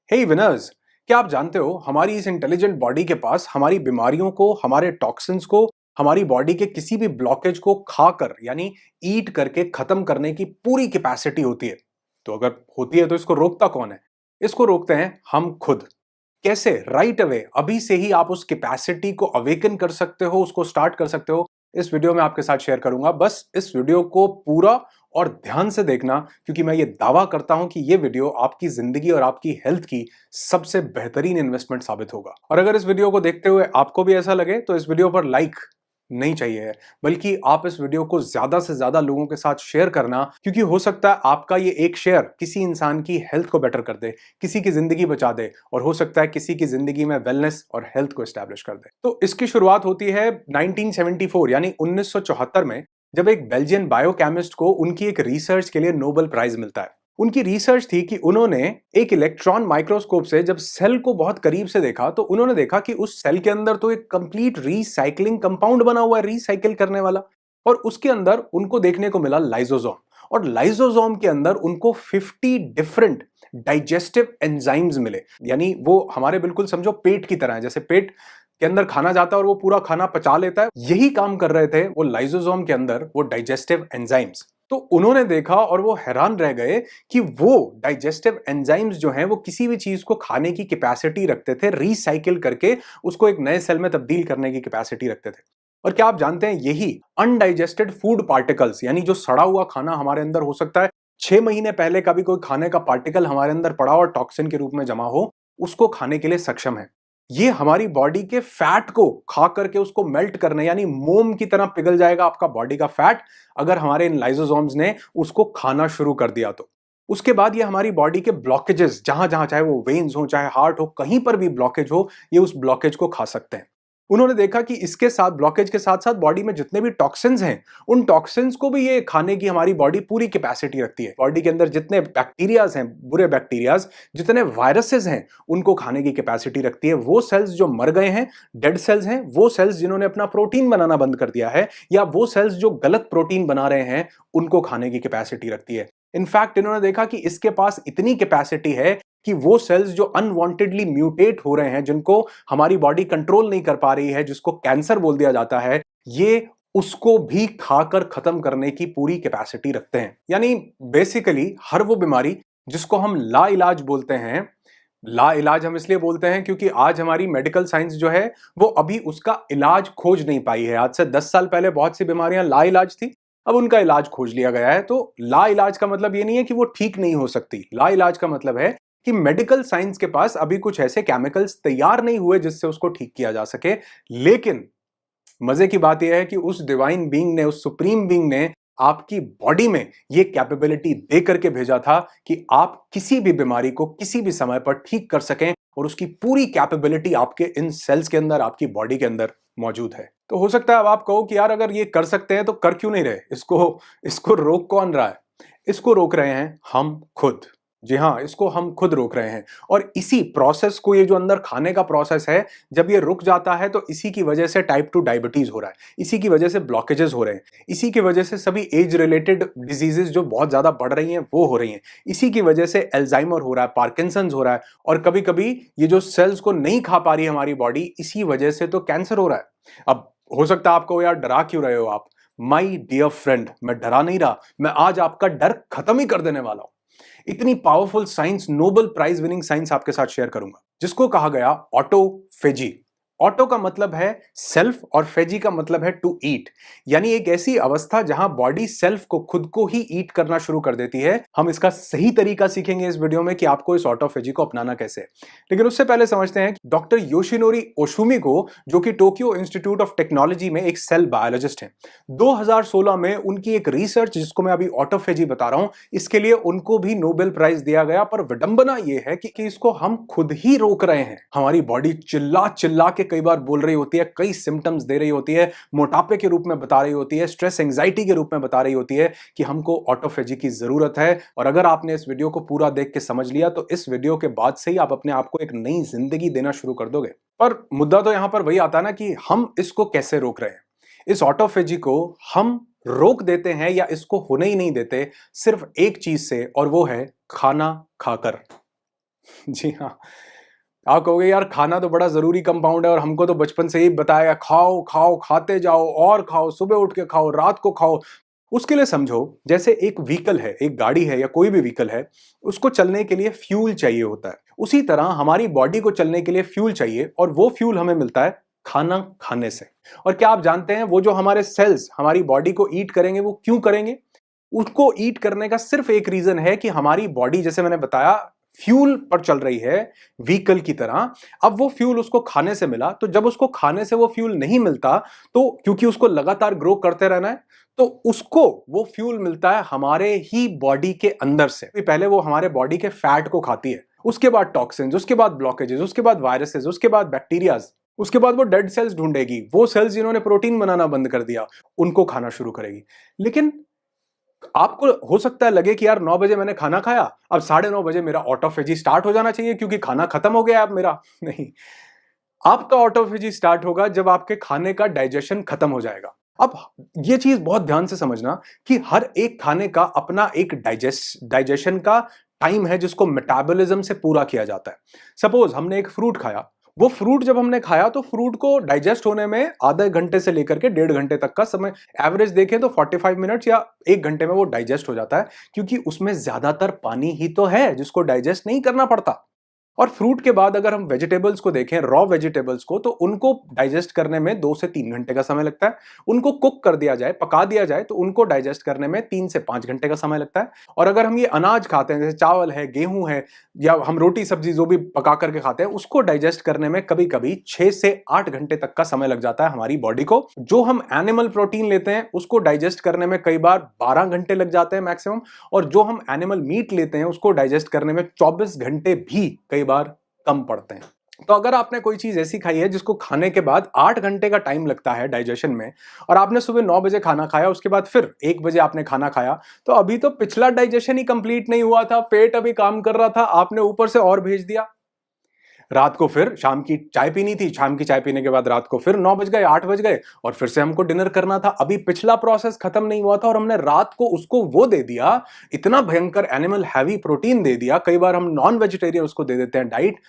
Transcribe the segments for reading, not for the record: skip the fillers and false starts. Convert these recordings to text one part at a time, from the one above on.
हे winners, क्या आप जानते हो हमारी इस इंटेलिजेंट बॉडी के पास हमारी बीमारियों को, हमारे टॉक्सिन्स को, हमारी बॉडी के किसी भी ब्लॉकेज को खाकर यानी ईट करके खत्म करने की पूरी कैपेसिटी होती है। तो अगर होती है तो इसको रोकता कौन है? इसको रोकते हैं हम खुद। कैसे? राइट अवे, अभी से ही आप उस कैपेसिटी को अवेकन कर सकते हो, उसको स्टार्ट कर सकते हो। इस वीडियो में आपके साथ शेयर करूंगा। बस इस वीडियो को पूरा और ध्यान से देखना, क्योंकि मैं ये दावा करता हूं कि ये वीडियो आपकी जिंदगी और आपकी हेल्थ की सबसे बेहतरीन इन्वेस्टमेंट साबित होगा। और अगर इस वीडियो को देखते हुए आपको भी ऐसा लगे तो इस वीडियो पर लाइक नहीं चाहिए है, बल्कि आप इस वीडियो को ज्यादा से ज्यादा लोगों के साथ शेयर करना, क्योंकि हो सकता है आपका ये एक शेयर किसी इंसान की हेल्थ को बेटर कर दे, किसी की जिंदगी बचा दे, और हो सकता है किसी की जिंदगी में वेलनेस और हेल्थ को एस्टैब्लिश कर दे। तो इसकी शुरुआत होती है 1974 यानी 1974 में, जब एक बेल्जियन बायोकेमिस्ट को उनकी एक रिसर्च के लिए नोबेल प्राइज मिलता है। उनकी रिसर्च थी कि उन्होंने एक इलेक्ट्रॉन माइक्रोस्कोप से जब सेल को बहुत करीब से देखा तो उन्होंने देखा कि उस सेल के अंदर तो एक कंप्लीट रीसाइक्लिंग कंपाउंड बना हुआ है, रीसाइकिल करने वाला। और उसके अंदर उनको देखने को मिला लाइसोसोम, और लाइसोसोम के अंदर उनको 50 डिफरेंट डाइजेस्टिव एंजाइम्स मिले। यानी वो हमारे बिल्कुल समझो पेट की तरह है, जैसे पेट के अंदर खाना जाता है और वो पूरा खाना पचा लेता है, यही काम कर रहे थे वो लाइसोसोम के अंदर वो डाइजेस्टिव एंजाइम्स। तो उन्होंने देखा और वो हैरान रह गए कि वो डाइजेस्टिव एंजाइम्स जो हैं वो किसी भी चीज को खाने की कैपेसिटी रखते थे, रिसाइकिल करके उसको एक नए सेल में तब्दील करने की कैपेसिटी रखते थे। और क्या आप जानते हैं, यही अनडाइजेस्टेड फूड पार्टिकल्स, यानी जो सड़ा हुआ खाना हमारे अंदर हो सकता है 6 महीने पहले का भी कोई खाने का पार्टिकल हमारे अंदर पड़ा और टॉक्सिन के रूप में जमा हो, उसको खाने के लिए सक्षम है। ये हमारी बॉडी के फैट को खा करके उसको मेल्ट करने, यानी मोम की तरह पिघल जाएगा आपका बॉडी का फैट, अगर हमारे इन लाइसोसोम्स ने उसको खाना शुरू कर दिया तो। उसके बाद ये हमारी बॉडी के ब्लॉकेजेस, जहां जहां चाहे वो वेन्स हो चाहे हार्ट हो, कहीं पर भी ब्लॉकेज हो, ये उस ब्लॉकेज को खा सकते हैं। उन्होंने देखा कि इसके साथ, ब्लॉकेज के साथ साथ बॉडी में जितने भी टॉक्सिन्स हैं, उन टॉक्सिन्स को भी ये खाने की हमारी बॉडी पूरी कैपेसिटी रखती है। बॉडी के अंदर जितने बैक्टीरियाज हैं, बुरे बैक्टीरियाज, जितने वायरसेस हैं, उनको खाने की कैपेसिटी रखती है। वो सेल्स जो मर गए हैं, डेड सेल्स हैं, वो सेल्स जिन्होंने अपना प्रोटीन बनाना बंद कर दिया है, या वो सेल्स जो गलत प्रोटीन बना रहे हैं, उनको खाने की कैपेसिटी रखती है। इनफैक्ट इन्होंने देखा कि इसके पास इतनी कैपेसिटी है कि वो सेल्स जो अनवांटेडली म्यूटेट हो रहे हैं, जिनको हमारी बॉडी कंट्रोल नहीं कर पा रही है, जिसको कैंसर बोल दिया जाता है, ये उसको भी खाकर खत्म करने की पूरी कैपेसिटी रखते हैं। यानी बेसिकली हर वो बीमारी जिसको हम ला इलाज बोलते हैं, ला इलाज हम इसलिए बोलते हैं क्योंकि आज हमारी मेडिकल साइंस जो है वो अभी उसका इलाज खोज नहीं पाई है। आज से 10 साल पहले बहुत सी बीमारियां ला इलाज थी, अब उनका इलाज खोज लिया गया है। तो ला इलाज का मतलब ये नहीं है कि वो ठीक नहीं हो सकती। ला इलाज का मतलब है कि मेडिकल साइंस के पास अभी कुछ ऐसे केमिकल्स तैयार नहीं हुए जिससे उसको ठीक किया जा सके। लेकिन मजे की बात यह है कि उस डिवाइन बीइंग ने, उस सुप्रीम बीइंग ने आपकी बॉडी में ये कैपेबिलिटी दे करके भेजा था कि आप किसी भी बीमारी को किसी भी समय पर ठीक कर सकें, और उसकी पूरी कैपेबिलिटी आपके इन सेल्स के अंदर, आपकी बॉडी के अंदर मौजूद है। तो हो सकता है अब आप कहो कि यार अगर ये कर सकते हैं तो कर क्यों नहीं रहे, इसको इसको रोक कौन रहा है? इसको रोक रहे हैं हम खुद। जी हाँ, इसको हम खुद रोक रहे हैं। और इसी प्रोसेस को, ये जो अंदर खाने का प्रोसेस है, जब ये रुक जाता है तो इसी की वजह से टाइप 2 डायबिटीज हो रहा है, इसी की वजह से ब्लॉकेजेस हो रहे हैं, इसी की वजह से सभी एज रिलेटेड डिजीजेस जो बहुत ज्यादा बढ़ रही हैं वो हो रही हैं, इसी की वजह से एल्जाइमर हो रहा है, पार्किंसंस हो रहा है, और कभी कभी ये जो सेल्स को नहीं खा पा रही है हमारी बॉडी, इसी वजह से तो कैंसर हो रहा है। अब हो सकता है आपको, यार डरा क्यों रहे हो आप? माई डियर फ्रेंड, मैं डरा नहीं रहा, मैं आज आपका डर खत्म ही कर देने वाला हूं। इतनी powerful science, Nobel prize winning science आपके साथ शेयर करूंगा, जिसको कहा गया ऑटोफेजी। ऑटो का मतलब है सेल्फ और फेजी का मतलब है टू ईट, यानी एक ऐसी अवस्था जहां बॉडी सेल्फ को, खुद को ही ईट करना शुरू कर देती है। हम इसका सही तरीका सीखेंगे इस वीडियो में कि आपको इस ऑटोफेजी को अपनाना कैसे है। लेकिन उससे पहले समझते हैं कि डॉक्टर योशिनोरी ओशुमी को, जो कि टोक्यो इंस्टीट्यूट ऑफ टेक्नोलॉजी में एक सेल बायोलॉजिस्ट हैं, 2016 में उनकी एक रिसर्च, जिसको मैं अभी ऑटोफेजी बता रहा हूं, इसके लिए उनको भी नोबेल प्राइज दिया गया। पर विडंबना यह है कि इसको हम खुद ही रोक रहे हैं। हमारी बॉडी चिल्ला चिल्ला के कई बार बोल रही होती है, कई सिम्टम्स दे रही होती है, मोटापे के रूप में बता रही होती है, स्ट्रेस एंजाइटी के रूप में बता रही होती है कि हमको ऑटोफेजी की जरूरत है। और अगर आपने इस वीडियो को पूरा देख के समझ लिया तो इस वीडियो के बाद से ही आप अपने आप को एक नई जिंदगी देना शुरू कर दोगे। पर मुद्दा तो यहां पर वही आता है ना कि हम इसको कैसे रोक रहे हैं। इस ऑटोफेजी को हम रोक देते हैं या इसको होने ही नहीं देते सिर्फ एक चीज से, और वो है खाना खाकर। जी हाँ। आप कहोगे यार खाना तो बड़ा ज़रूरी कंपाउंड है और हमको तो बचपन से ही बताया गया, खाओ, खाओ, खाते जाओ और खाओ, सुबह उठ के खाओ, रात को खाओ। उसके लिए समझो जैसे एक व्हीकल है, एक गाड़ी है या कोई भी व्हीकल है, उसको चलने के लिए फ्यूल चाहिए होता है। उसी तरह हमारी बॉडी को चलने के लिए फ्यूल चाहिए और वो फ्यूल हमें मिलता है खाना खाने से। और क्या आप जानते हैं वो जो हमारे सेल्स हमारी बॉडी को ईट करेंगे वो क्यों करेंगे? उसको ईट करने का सिर्फ एक रीजन है कि हमारी बॉडी जैसे मैंने बताया फ्यूल पर चल रही है व्हीकल की तरह। अब वो फ्यूल उसको खाने से मिला, तो जब उसको खाने से वो फ्यूल नहीं मिलता तो क्योंकि उसको लगातार ग्रो करते रहना है तो उसको वो फ्यूल मिलता है हमारे ही बॉडी के अंदर से। पहले वो हमारे बॉडी के फैट को खाती है, उसके बाद टॉक्सिन्स, उसके बाद ब्लॉकेजेस, उसके बाद वायरसेस, उसके बाद बैक्टीरियाज, उसके बाद वो डेड सेल्स ढूंढेगी, वो सेल्स जिन्होंने प्रोटीन बनाना बंद कर दिया उनको खाना शुरू करेगी। लेकिन आपको हो सकता है लगे कि यार 9 बजे मैंने खाना खाया, अब 9:30 बजे मेरा ऑटोफेजी स्टार्ट हो जाना चाहिए क्योंकि खाना खत्म हो गया अब मेरा। नहीं, आपका ऑटोफेजी स्टार्ट होगा जब आपके खाने का डाइजेशन खत्म हो जाएगा। अब ये चीज बहुत ध्यान से समझना कि हर एक खाने का अपना एक डाइजेशन का टाइम है जिसको मेटाबॉलिज्म से पूरा किया जाता है। सपोज हमने एक फ्रूट खाया, वो फ्रूट जब हमने खाया तो फ्रूट को डाइजेस्ट होने में आधे घंटे से लेकर के 1.5 घंटे तक का समय, एवरेज देखें तो 45 मिनट्स या 1 घंटे में वो डाइजेस्ट हो जाता है क्योंकि उसमें ज्यादातर पानी ही तो है जिसको डाइजेस्ट नहीं करना पड़ता। और फ्रूट के बाद अगर हम वेजिटेबल्स को देखें, रॉ वेजिटेबल्स को, तो उनको डाइजेस्ट करने में 2 से 3 घंटे का समय लगता है। उनको कुक कर दिया जाए, पका दिया जाए, तो उनको डाइजेस्ट करने में 3 से 5 घंटे का समय लगता है। और अगर हम ये अनाज खाते हैं जैसे चावल है, गेहूं है, या हम रोटी सब्जी जो भी पका करके खाते हैं, उसको डाइजेस्ट करने में कभी कभी 6 से 8 घंटे तक का समय लग जाता है हमारी बॉडी को। जो हम एनिमल प्रोटीन लेते हैं उसको डाइजेस्ट करने में कई बार 12 घंटे लग जाते हैं मैक्सिमम, और जो हम एनिमल मीट लेते हैं उसको डाइजेस्ट करने में 24 घंटे भी कई बार कम पड़ते हैं। तो अगर आपने कोई चीज ऐसी खाई है जिसको खाने के बाद 8 घंटे का टाइम लगता है डाइजेशन में, और आपने सुबह 9 बजे खाना खाया, उसके बाद फिर 1 बजे आपने खाना खाया, तो अभी तो पिछला डाइजेशन ही कंप्लीट नहीं हुआ था, पेट अभी काम कर रहा था, आपने ऊपर से और भेज दिया। रात को फिर शाम की चाय पीनी थी, शाम की चाय पीने के बाद रात को फिर 9 बज गए, 8 बज गए, और फिर से हमको डिनर करना था। अभी पिछला प्रोसेस खत्म नहीं हुआ था और हमने रात को उसको वो दे दिया, इतना भयंकर एनिमल हैवी प्रोटीन दे दिया। कई बार हम नॉन वेजिटेरियन उसको दे देते हैं डाइट,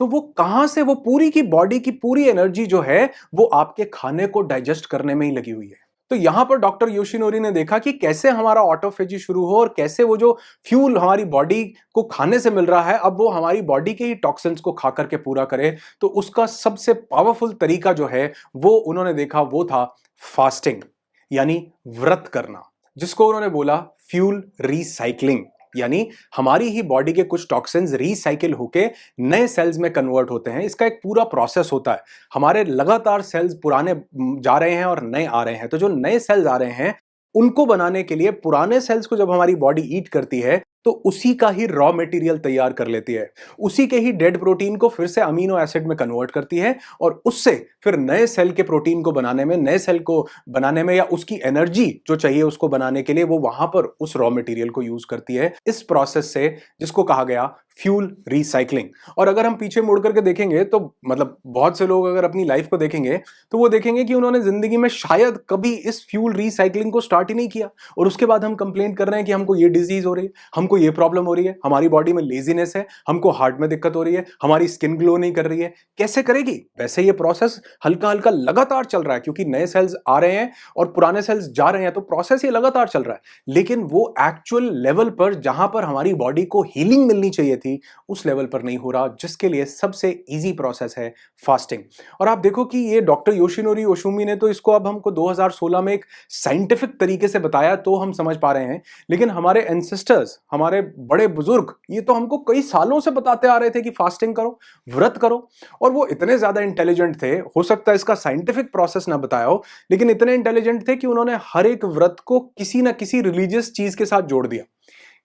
तो वो कहां से वो पूरी की बॉडी की पूरी एनर्जी जो है वो आपके खाने को डाइजेस्ट करने में ही लगी हुई है। तो यहां पर डॉक्टर योशिनोरी ने देखा कि कैसे हमारा ऑटोफेजी शुरू हो और कैसे वो जो फ्यूल हमारी बॉडी को खाने से मिल रहा है अब वो हमारी बॉडी के ही टॉक्सिन्स को खा करके पूरा करे। तो उसका सबसे पावरफुल तरीका जो है वो उन्होंने देखा, वो था फास्टिंग, यानी व्रत करना, जिसको उन्होंने बोला फ्यूल रिसाइकलिंग। यानी हमारी ही बॉडी के कुछ टॉक्सिन्स रिसाइकिल होके नए सेल्स में कन्वर्ट होते हैं। इसका एक पूरा प्रोसेस होता है। हमारे लगातार सेल्स पुराने जा रहे हैं और नए आ रहे हैं, तो जो नए सेल्स आ रहे हैं उनको बनाने के लिए पुराने सेल्स को जब हमारी बॉडी ईट करती है तो उसी का ही रॉ मटेरियल तैयार कर लेती है, उसी के ही डेड प्रोटीन को फिर से अमीनो एसिड में कन्वर्ट करती है, और उससे फिर नए सेल के प्रोटीन को बनाने में, नए सेल को बनाने में, या उसकी एनर्जी जो चाहिए उसको बनाने के लिए वो वहां पर उस रॉ मटेरियल को यूज करती है। इस प्रोसेस से, जिसको कहा गया फ्यूल रिसाइकलिंग। और अगर हम पीछे मुड़ करके देखेंगे तो मतलब बहुत से लोग अगर अपनी लाइफ को देखेंगे तो वो देखेंगे कि उन्होंने जिंदगी में शायद कभी इस फ्यूल रिसाइकलिंग को स्टार्ट ही नहीं किया, और उसके बाद हम कंप्लेन कर रहे हैं कि हमको ये डिजीज हो रही है, हमको ये प्रॉब्लम हो रही है, हमारी बॉडी में लेजीनेस है, हमको हार्ट में दिक्कत हो रही है, हमारी स्किन ग्लो नहीं कर रही है। कैसे करेगी? वैसे ये प्रोसेस हल्का हल्का लगातार चल रहा है क्योंकि नए सेल्स आ रहे हैं और पुराने सेल्स जा रहे हैं, तो प्रोसेस ये लगातार चल रहा है। लेकिन वो एक्चुअल लेवल पर जहां पर हमारी बॉडी को हीलिंग मिलनी चाहिए थी उस लेवल पर नहीं हो रहा, जिसके लिए सबसे इजी प्रोसेस है फास्टिंग। और आप देखो कि ये डॉक्टर योशिनोरी ओशुमी ने तो इसको अब हमको 2016 में एक साइंटिफिक तरीके से बताया तो हम समझ पा रहे हैं, लेकिन हमारे एंसेस्टर्स, हमारे बड़े बुजुर्ग, ये तो हमको कई सालों से बताते आ रहे थे कि फास्टिंग करो, व्रत करो। और वो इतने ज्यादा इंटेलिजेंट थे, हो सकता है इसका साइंटिफिक प्रोसेस ना बताया हो, लेकिन इतने इंटेलिजेंट थे कि उन्होंने हर एक व्रत को किसी ना किसी रिलीजियस चीज के साथ जोड़ दिया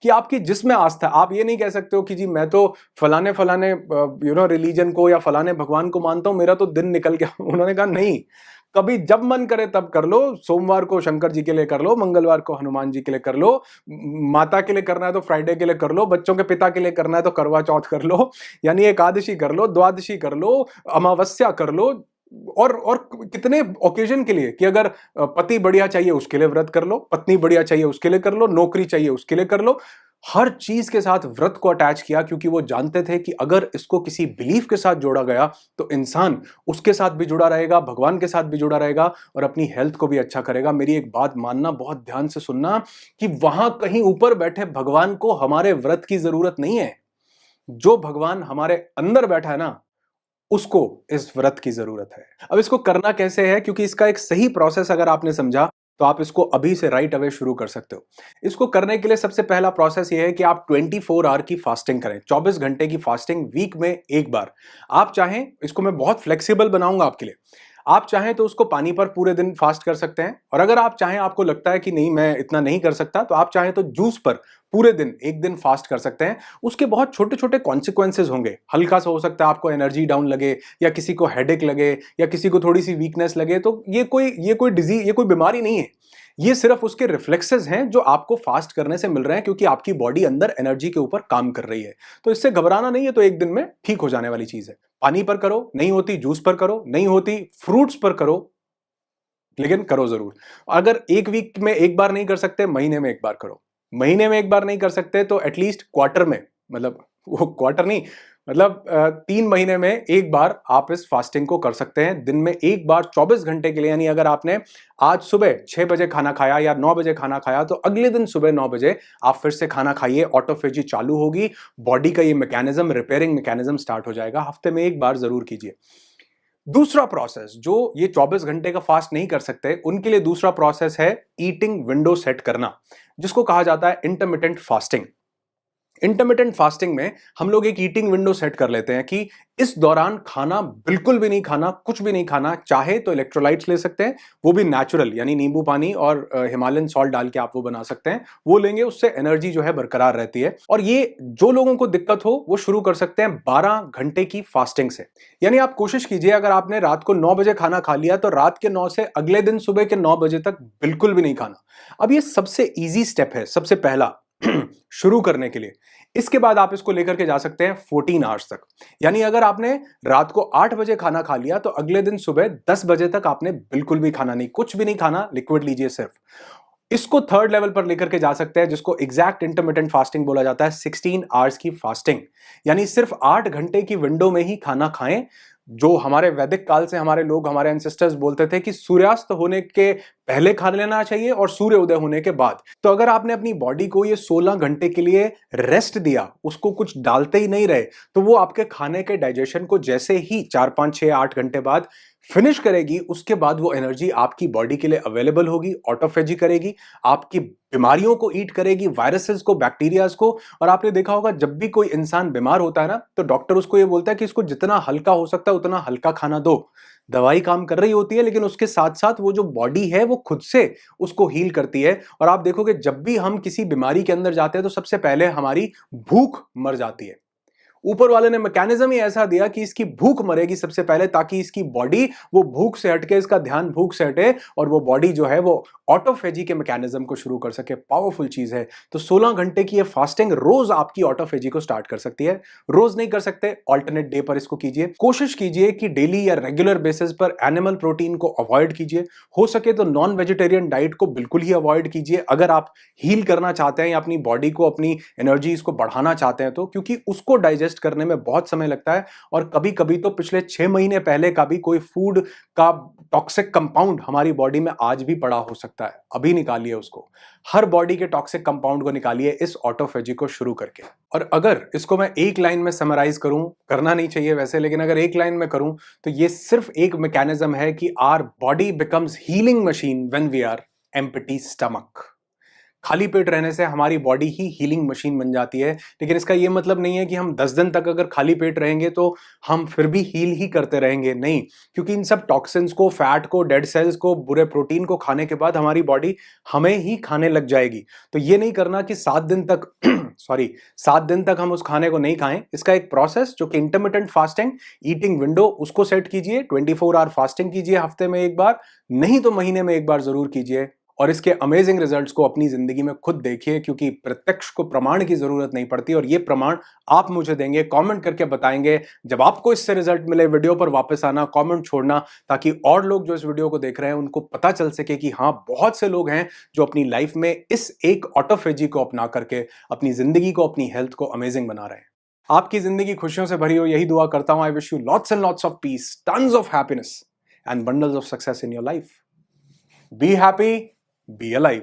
कि आपकी जिसमें आस्था। आप ये नहीं कह सकते हो कि जी मैं तो फलाने फलाने रिलीजन को या फलाने भगवान को मानता हूं, मेरा तो दिन निकल गया। उन्होंने कहा नहीं, कभी जब मन करे तब कर लो। सोमवार को शंकर जी के लिए कर लो, मंगलवार को हनुमान जी के लिए कर लो, माता के लिए करना है तो फ्राइडे के लिए कर लो, बच्चों के पिता के लिए करना है तो करवा चौथ कर लो, यानी एकादशी कर लो, द्वादशी कर लो, अमावस्या कर लो, और कितने ओकेजन के लिए कि अगर पति बढ़िया चाहिए उसके लिए व्रत कर लो, पत्नी बढ़िया चाहिए उसके लिए कर लो, नौकरी चाहिए उसके लिए कर लो, हर चीज के साथ व्रत को अटैच किया, क्योंकि वो जानते थे कि अगर इसको किसी बिलीफ के साथ जोड़ा गया तो इंसान उसके साथ भी जुड़ा रहेगा, भगवान के साथ भी जुड़ा रहेगा और अपनी हेल्थ को भी अच्छा करेगा। मेरी एक बात मानना, बहुत ध्यान से सुनना, कि वहां कहीं ऊपर बैठे भगवान को हमारे व्रत की जरूरत नहीं है। जो भगवान हमारे अंदर बैठा है ना, उसको इस व्रत की जरूरत है। अब इसको करना कैसे है, क्योंकि इसका एक सही प्रोसेस अगर आपने समझा तो आप इसको अभी से राइट अवे शुरू कर सकते हो। इसको करने के लिए सबसे पहला प्रोसेस ये है कि आप 24 आवर की फास्टिंग करें, 24 घंटे की फास्टिंग वीक में एक बार। आप चाहें, इसको मैं बहुत फ्लेक्सिबल बनाऊंगा आपके लिए, आप चाहें तो उसको पानी पर पूरे दिन फास्ट कर सकते हैं, और अगर आप चाहें, आपको लगता है कि नहीं मैं इतना नहीं कर सकता, तो आप चाहें तो जूस पर पूरे दिन एक दिन फास्ट कर सकते हैं। उसके बहुत छोटे छोटे कॉन्सिक्वेंसेज होंगे। हल्का सा हो सकता है आपको एनर्जी डाउन लगे, या किसी को हेडेक लगे, या किसी को थोड़ी सी वीकनेस लगे, तो ये कोई डिजीज, ये कोई बीमारी नहीं है। ये सिर्फ उसके रिफ्लेक्सेस हैं जो आपको फास्ट करने से मिल रहे हैं, क्योंकि आपकी बॉडी अंदर एनर्जी के ऊपर काम कर रही है। तो इससे घबराना नहीं है, तो एक दिन में ठीक हो जाने वाली चीज है। पानी पर करो, नहीं होती जूस पर करो, नहीं होती फ्रूट्स पर करो, लेकिन करो जरूर। अगर एक वीक में एक बार नहीं कर सकते, महीने में एक बार करो। महीने में एक बार नहीं कर सकते तो एटलीस्ट क्वार्टर में, मतलब वो क्वार्टर नहीं, मतलब 3 महीने में एक बार आप इस फास्टिंग को कर सकते हैं। दिन में एक बार 24 घंटे के लिए, यानी अगर आपने आज सुबह 6 बजे खाना खाया या 9 बजे खाना खाया, तो अगले दिन सुबह 9 बजे आप फिर से खाना खाइए, ऑटोफेजी चालू होगी, बॉडी का ये मैकेनिज्म, रिपेयरिंग मैकेनिज्म स्टार्ट हो जाएगा। हफ्ते में एक बार जरूर कीजिए। दूसरा प्रोसेस, जो ये 24 घंटे का फास्ट नहीं कर सकते, उनके लिए दूसरा प्रोसेस है ईटिंग विंडो सेट करना, जिसको कहा जाता है इंटरमिटेंट फास्टिंग। इंटरमिटेंट फास्टिंग में हम लोग एक ईटिंग विंडो सेट कर लेते हैं कि इस दौरान खाना बिल्कुल भी नहीं खाना, कुछ भी नहीं खाना। चाहे तो इलेक्ट्रोलाइट्स ले सकते हैं, वो भी नेचुरल, यानी नींबू पानी और हिमालयन सॉल्ट डाल के आप वो बना सकते हैं, वो लेंगे, उससे एनर्जी जो है बरकरार रहती है। और ये जो लोगों को दिक्कत हो वो शुरू कर सकते हैं 12 घंटे की फास्टिंग से। यानी आप कोशिश कीजिए, अगर आपने रात को 9 बजे खाना खा लिया तो रात के 9 से अगले दिन सुबह के 9 बजे तक बिल्कुल भी नहीं खाना। अब ये सबसे ईजी स्टेप है, सबसे पहला शुरू करने के लिए। इसके बाद आप इसको लेकर के जा सकते हैं 14 आवर्स तक। यानी अगर आपने रात को 8 बजे खाना खा लिया तो अगले दिन सुबह 10 बजे तक आपने बिल्कुल भी खाना नहीं, कुछ भी नहीं खाना, लिक्विड लीजिए सिर्फ। इसको थर्ड लेवल पर लेकर के जा सकते हैं, जिसको एग्जैक्ट इंटरमिटेंट फास्टिंग बोला जाता है, 16 आवर्स की फास्टिंग। यानी सिर्फ 8 घंटे की विंडो में ही खाना खाएं। जो हमारे वैदिक काल से हमारे लोग, हमारे एंसेस्टर्स बोलते थे कि सूर्यास्त होने के पहले खा लेना चाहिए और सूर्य उदय होने के बाद। तो अगर आपने अपनी बॉडी को ये 16 घंटे के लिए रेस्ट दिया, उसको कुछ डालते ही नहीं रहे, तो वो आपके खाने के डाइजेशन को जैसे ही 4, 5, 6, 8 घंटे बाद फिनिश करेगी, उसके बाद वो एनर्जी आपकी बॉडी के लिए अवेलेबल होगी, ऑटोफेजी करेगी, आपकी बीमारियों को ईट करेगी, वायरसेस को, बैक्टीरियाज को। और आपने देखा होगा, जब भी कोई इंसान बीमार होता है ना, तो डॉक्टर उसको ये बोलता है कि इसको जितना हल्का हो सकता है उतना हल्का खाना दो। दवाई काम कर रही होती है, लेकिन उसके साथ साथ वो जो बॉडी है वो खुद से उसको हील करती है। और आप देखोगे, जब भी हम किसी बीमारी के अंदर जाते हैं तो सबसे पहले हमारी भूख मर जाती है। ऊपर वाले ने मैकेनिज्म ही ऐसा दिया कि इसकी भूख मरेगी सबसे पहले, ताकि इसकी बॉडी वो भूख से हटके, इसका ध्यान भूख से हटे और वो बॉडी जो है वो ऑटोफेजी के मैकेनिज्म को शुरू कर सके। पावरफुल चीज है। तो 16 घंटे की ये फास्टिंग रोज आपकी ऑटोफेजी को स्टार्ट कर सकती है। रोज नहीं कर सकते, ऑल्टरनेट डे पर इसको कीजिए। कोशिश कीजिए कि डेली या रेगुलर बेसिस पर एनिमल प्रोटीन को अवॉइड कीजिए। हो सके तो नॉन वेजिटेरियन डाइट को बिल्कुल ही अवॉइड कीजिए, अगर आप हील करना चाहते हैं या अपनी बॉडी को, अपनी एनर्जीज को बढ़ाना चाहते हैं तो, क्योंकि उसको डाइजेस्ट करने में बहुत समय लगता है। और कभी कभी तो पिछले 6 महीने पहले का भी कोई फूड का टॉक्सिक कंपाउंड हमारी बॉडी में आज भी पड़ा हो सकता है। अभी निकालिए उसको, हर बॉडी के टॉक्सिक कंपाउंड को निकालिए इस ऑटोफेजी को शुरू करके। और अगर इसको मैं एक लाइन में समराइज करूं, करना नहीं चाहिए वैसे, लेकिन अगर एक लाइन में करूं तो ये सिर्फ एक मैकेनिज्म है कि our body becomes healing machine when we are empty stomach. खाली पेट रहने से हमारी बॉडी ही हीलिंग मशीन बन जाती है। लेकिन इसका यह मतलब नहीं है कि हम 10 दिन तक अगर खाली पेट रहेंगे तो हम फिर भी हील ही करते रहेंगे, नहीं। क्योंकि इन सब टॉक्सिन्स को, फैट को, डेड सेल्स को, बुरे प्रोटीन को खाने के बाद हमारी बॉडी हमें ही खाने लग जाएगी। तो ये नहीं करना कि 7 दिन तक 7 दिन तक हम उस खाने को नहीं खाएं। इसका एक प्रोसेस जो कि इंटरमिटेंट फास्टिंग, ईटिंग विंडो, उसको सेट कीजिए। 24 आवर फास्टिंग कीजिए हफ्ते में एक बार, नहीं तो महीने में एक बार जरूर कीजिए। और इसके अमेजिंग रिजल्ट्स को अपनी जिंदगी में खुद देखिए, क्योंकि प्रत्यक्ष को प्रमाण की जरूरत नहीं पड़ती और ये प्रमाण आप मुझे देंगे, कमेंट करके बताएंगे। जब आपको इससे रिजल्ट मिले, वीडियो पर वापस आना, कमेंट छोड़ना, ताकि और लोग जो इस वीडियो को देख रहे हैं उनको पता चल सके कि हाँ, बहुत से लोग हैं जो अपनी लाइफ में इस एक ऑटोफेजी को अपना करके अपनी जिंदगी को, अपनी हेल्थ को अमेजिंग बना रहे हैं। आपकी जिंदगी खुशियों से भरी हो, यही दुआ करता हूं। I wish you lots and lots of peace, tons of happiness and bundles of success in your life. Be happy, be alive.